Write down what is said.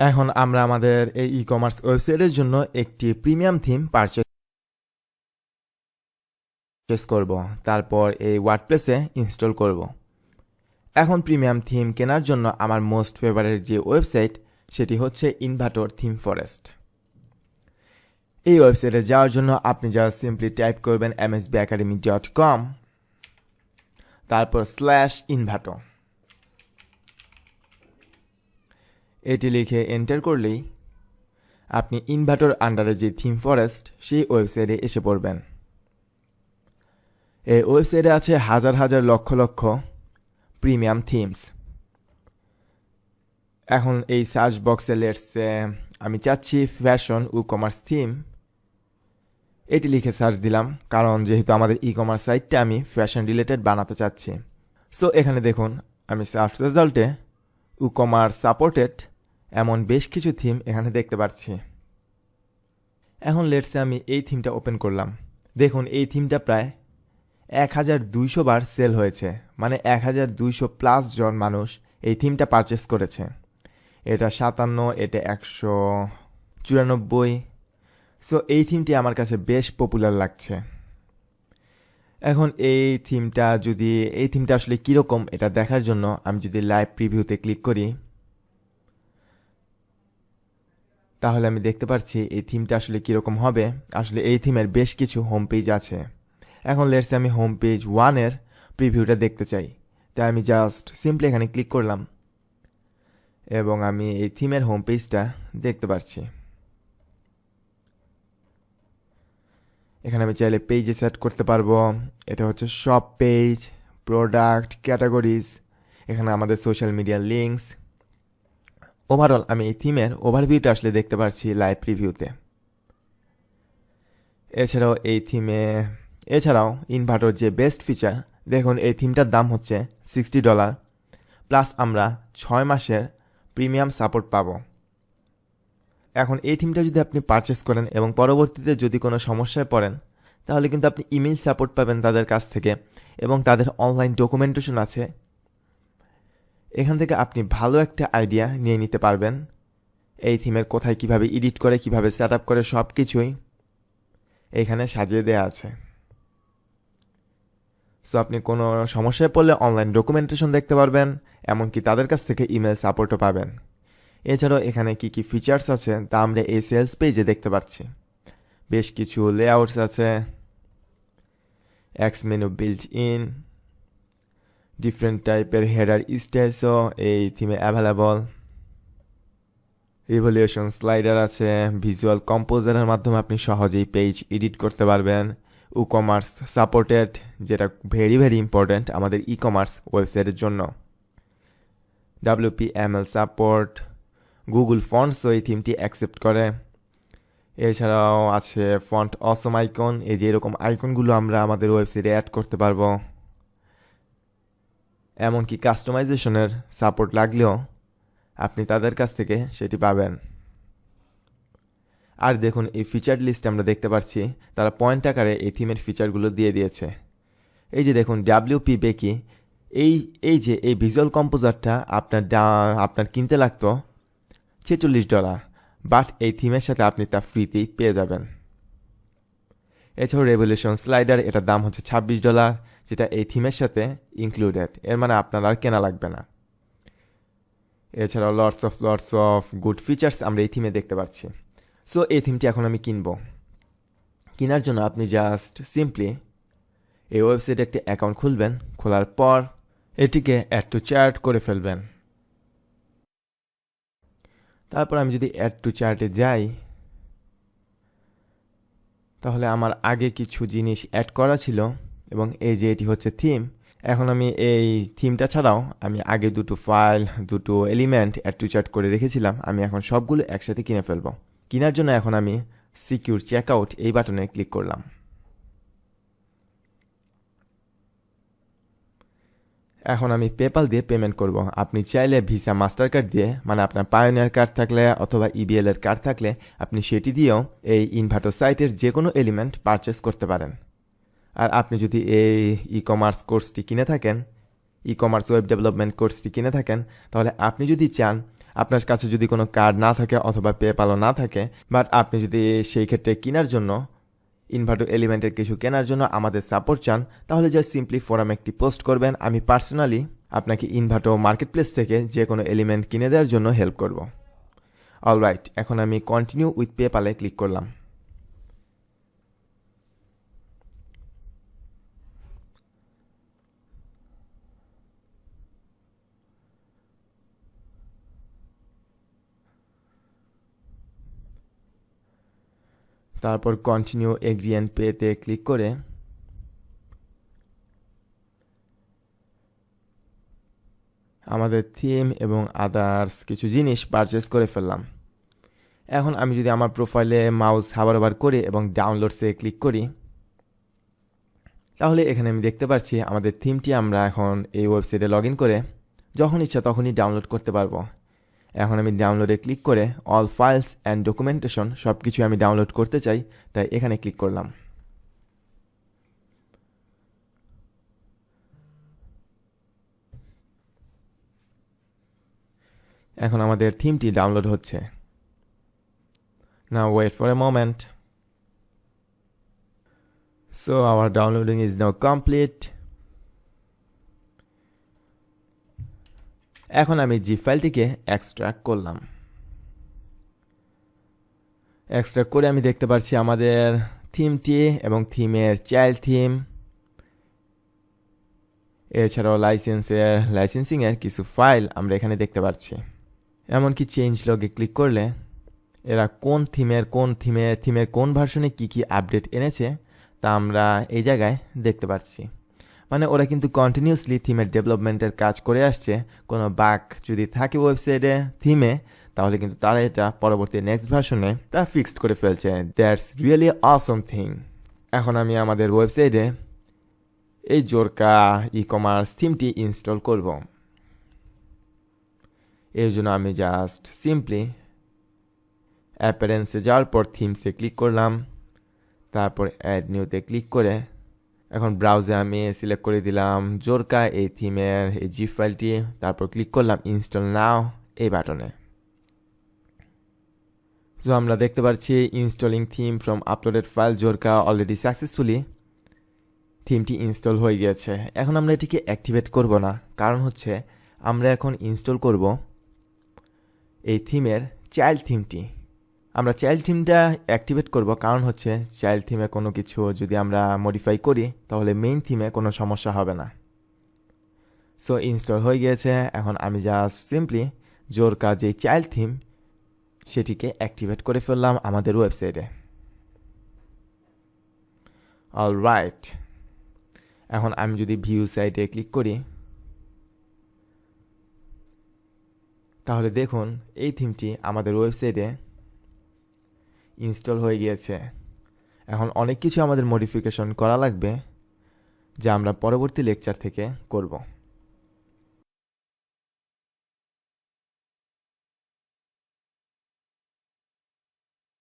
এখন আমরা আমাদের এই ই-কমার্স ওয়েবসাইটের জন্য একটি প্রিমিয়াম থিম পারচেজ করব, তারপর এই ওয়ার্ডপ্রেসে ইনস্টল করব। এখন প্রিমিয়াম থিম কেনার জন্য আমার মোস্ট ফেভারিট যে ওয়েবসাইট সেটি হচ্ছে ইনভার্টর থিম ফরেস্ট। এই ওয়েবসাইটে যাওয়ার জন্য আপনি জাস্ট সিম্পলি টাইপ করবেন msbacademy.com, তারপর /invertor, এটি লিখে এন্টার করলেই আপনি ইনভার্টর আন্ডারে যে থিম ফরেস্ট সেই ওয়েবসাইটে এসে পড়বেন। এই ওয়েবসাইটে আছে হাজার হাজার লক্ষ লক্ষ প্রিমিয়াম থিমস। এখন এই সার্চ বক্সে লেটসে আমি চাচ্ছি ফ্যাশন ও কমার্স থিম, এটি লিখে সার্চ দিলাম, কারণ যেহেতু আমাদের ই কমার্স সাইটটা আমি ফ্যাশন রিলেটেড বানাতে চাচ্ছি। সো এখানে দেখুন আমি সার্চ রেজাল্টে ই কমার্স সাপোর্টেড এমন বেশ কিছু থিম এখানে দেখতে পাচ্ছি। এখন লেটসে আমি এই থিমটা ওপেন করলাম। দেখুন এই থিমটা প্রায় 1200 বার সেল হয়েছে, মানে 1200+ জন মানুষ এই থিমটা পারচেস করেছে। এটা 57, এটা 194। সো এই থিমটি আমার কাছে বেশ পপুলার লাগছে। এখন এই থিমটা আসলে কীরকম এটা দেখার জন্য আমি যদি লাইভ প্রিভিউতে ক্লিক করি, তাহলে আমি দেখতে পাচ্ছি এই থিমটা আসলে কীরকম হবে। আসলে এই থিমের বেশ কিছু হোম পেজ আছে। এখন লেটস আমি হোম পেজ 1-এর প্রিভিউটা দেখতে চাই, তাই আমি জাস্ট সিম্পলি এখানে ক্লিক করলাম এবং আমি এই থিমের হোম পেজটা দেখতে পাচ্ছি। এখানে আমি চাইলে পেজে সেট করতে পারবো। এটা হচ্ছে শপ পেজ, প্রোডাক্ট, ক্যাটাগরিজ, এখানে আমাদের সোশ্যাল মিডিয়া লিঙ্কস। ওভারঅল আমি এই থিমের ওভারভিউটা আসলে দেখতে পাচ্ছি লাইভ প্রিভিউতে। এছাড়াও ইনভার্টর যে বেস্ট ফিচার, দেখুন এই থিমটার দাম হচ্ছে $60, প্লাস আমরা 6 মাসের প্রিমিয়াম সাপোর্ট পাবো। এখন এই থিমটা যদি আপনি পারচেস করেন এবং পরবর্তীতে যদি কোনো সমস্যায় পড়েন, তাহলে কিন্তু আপনি ইমেইল সাপোর্ট পাবেন তাদের কাছ থেকে, এবং তাদের অনলাইন ডকুমেন্টেশন আছে। এখান থেকে আপনি ভালো একটা আইডিয়া নিয়ে নিতে পারবেন এই থিমের কোথায় কিভাবে এডিট করে, কিভাবে সেট আপ করে, সব কিছুই এখানে সাজিয়ে দেওয়া আছে। সো আপনি কোনো সমস্যায় পড়লে অনলাইন ডকুমেন্টেশন দেখতে পারবেন, এমনকি তাদের কাছ থেকে ইমেল সাপোর্টও পাবেন। এছাড়াও এখানে কি কি ফিচার্স আছে তা আমরা এই সেলস পেজে দেখতে পাচ্ছি। বেশ কিছু লেআউটস আছে, x menu built in, different টাইপের হেডার স্টাইলসও এই থিমে অ্যাভেলেবল, রিভলিউশন স্লাইডার আছে, ভিজুয়াল কম্পোজারের মাধ্যমে আপনি সহজেই পেজ এডিট করতে পারবেন, ই কমার্স সাপোর্টেড, যেটা ভেরি ভেরি ইম্পর্ট্যান্ট আমাদের ই কমার্স ওয়েবসাইটের জন্য, WPML সাপোর্ট, গুগল ফন্টসও এই থিমটি অ্যাকসেপ্ট করে। এছাড়াও আছে ফন্ট অসম আইকন, এই যে এরকম আইকনগুলো আমরা আমাদের ওয়েবসাইটে অ্যাড করতে পারবো। এমনকি কাস্টমাইজেশনের সাপোর্ট লাগলেও আপনি তাদের কাছ থেকে সেটি পাবেন। আর দেখুন এই ফিচার লিস্ট আমরা দেখতে পাচ্ছি, তারা পয়েন্ট আকারে এই থিমের ফিচারগুলো দিয়ে দিয়েছে। এই যে দেখুন WP বেকি, এই যে এই ভিজুয়াল কম্পোজারটা আপনার কিনতে লাগতো $46, বাট এই থিমের সাথে আপনি তা ফ্রিতেই পেয়ে যাবেন। এছাড়াও রেভলিউশন স্লাইডার, এটার দাম হচ্ছে $26, যেটা এই থিমের সাথে ইনক্লুডেড, এর মানে আপনার আর কেনা লাগবে না। এছাড়াও লটস অফ গুড ফিচার্স আমরা এই থিমে দেখতে পাচ্ছি। সো এই থিমটি এখন আমি কিনবো। কেনার জন্য আপনি জাস্ট সিম্পলি এই ওয়েবসাইটে একটি অ্যাকাউন্ট খুলবেন, খোলার পর এটিকে অ্যাড টু চার্ট করে ফেলবেন। তারপর আমি যদি অ্যাড টু চার্টে যাই, তাহলে আমার আগে কিছু জিনিস অ্যাড করা ছিল, এবং এই যে এটি হচ্ছে থিম। এখন আমি এই থিমটা ছাড়াও আমি আগে দুটো এলিমেন্ট অ্যাড টু চার্ট করে রেখেছিলাম, আমি এখন সবগুলো একসাথে কিনে ফেলবো। কেনার জন্য এখন আমি সিকিউর চেকআউট এই বাটনে ক্লিক করলাম। এখন আমি পেপাল দিয়ে পেমেন্ট করব। আপনি চাইলে ভিসা মাস্টার কার্ড দিয়ে, মানে আপনার পায়োনিয়ার কার্ড থাকলে অথবা EBL এর কার্ড থাকলে আপনি সেটি দিয়েও এই ইনভার্টর সাইটের যে কোনো এলিমেন্ট পারচেস করতে পারেন। আর আপনি যদি এই ই কমার্স কোর্সটি কিনে থাকেন, ই কমার্স ওয়েব ডেভেলপমেন্ট কোর্সটি কিনে থাকেন, তাহলে আপনি যদি চান আপনার কাছে যদি কোনো কার্ড না থাকে অথবা পেপ্যালও না থাকে, বাট আপনি যদি সেই ক্ষেত্রে কেনার জন্য ইনভার্টো এলিমেন্টের কিছু কেনার জন্য আমাদের সাপোর্ট চান, তাহলে জাস্ট সিম্পলি ফোরামে একটি পোস্ট করবেন। আমি পার্সোনালি আপনাকে ইনভার্টো মার্কেট প্লেস থেকে যে কোনো এলিমেন্ট কিনে দেওয়ার জন্য হেল্প করব। অলরাইট, এখন আমি কন্টিনিউ উইথ পেপ্যালে ক্লিক করলাম। তারপর কন্টিনিউ এগ্রি অ্যান্ড পেতে ক্লিক করে আমাদের থিম এবং আদার্স কিছু জিনিস পারচেস করে ফেললাম। এখন আমি যদি আমার প্রোফাইলে মাউস হাবার করি এবং ডাউনলোডসে ক্লিক করি, তাহলে এখানে আমি দেখতে পাচ্ছি আমাদের থিমটি আমরা এখন এই ওয়েবসাইটে লগ ইন করে যখন ইচ্ছা তখনই ডাউনলোড করতে পারবো। এখন আমি ডাউনলোডে ক্লিক করে অল ফাইলস অ্যান্ড ডকুমেন্টেশন সব কিছু আমি ডাউনলোড করতে চাই, তাই এখানে ক্লিক করলাম। এখন আমাদের থিমটি ডাউনলোড হচ্ছে। Now wait for a moment. So our downloading is now complete. এখন আমি জি ফাইলটিকে এক্সট্রাক্ট করলাম। এক্সট্রাক্ট করে আমি দেখতে পাচ্ছি আমাদের থিমটি এবং থিমের চাইল্ড থিম, এছাড়াও লাইসেন্সিংয়ের কিছু ফাইল আমরা এখানে দেখতে পাচ্ছি। এমনকি চেঞ্জ লগে ক্লিক করলে এরা কোন থিমের কোন ভার্সনে কি আপডেট এনেছে তা আমরা এই জায়গায় দেখতে পাচ্ছি। মানে ওরা কিন্তু কন্টিনিউসলি থিমের ডেভেলপমেন্টের কাজ করে আসছে। কোনো বাগ যদি থাকে ওয়েবসাইটে থিমে, তাহলে কিন্তু তারা এটা পরবর্তী নেক্সট ভার্সনে তা ফিক্সড করে ফেলছে। That's really Assam thing. এখন আমি আমাদের ওয়েবসাইটে এই জোরকা ই কমার্স থিমটি ইনস্টল করব। এর জন্য আমি জাস্ট সিম্পলি অ্যাপারেন্সে যাওয়ার পর থিমসে ক্লিক করলাম, তারপর অ্যাড নিউতে ক্লিক করে এখন ব্রাউজে আমি সিলেক্ট করে দিলাম জোরকা এই থিমের এই জি ফাইলটি, তারপর ক্লিক করলাম ইনস্টল নাও এই বাটনে। তো আমরা দেখতে পাচ্ছি installing theme from uploaded file জোরকা অলরেডি সাকসেসফুলি থিমটি ইনস্টল হয়ে গিয়েছে। এখন আমরা এটিকে অ্যাক্টিভেট করব না, কারণ হচ্ছে আমরা এখন ইনস্টল করব এই থিমের চাইল্ড থিমটি। আমরা চাইল্ড থিমটা অ্যাক্টিভেট করব কারণ হচ্ছে চাইল্ড থিমে কোনো কিছু যদি আমরা মডিফাই করি তাহলে মেইন থিমে কোনো সমস্যা হবে না। সো ইনস্টল হয়ে গিয়েছে। এখন আমি জাস্ট সিম্পলি জোরকা যে চাইল্ড থিম সেটিকে অ্যাক্টিভেট করে ফেললাম আমাদের ওয়েবসাইটে। অলরাইট, এখন আমি যদি ভিউ সাইটে ক্লিক করি তাহলে দেখুন এই থিমটি আমাদের ওয়েবসাইটে ইনস্টল হয়ে গিয়েছে। এখন অনেক কিছু আমাদের মডিফিকেশন করা লাগবে, যা আমরা পরবর্তী লেকচার থেকে করব।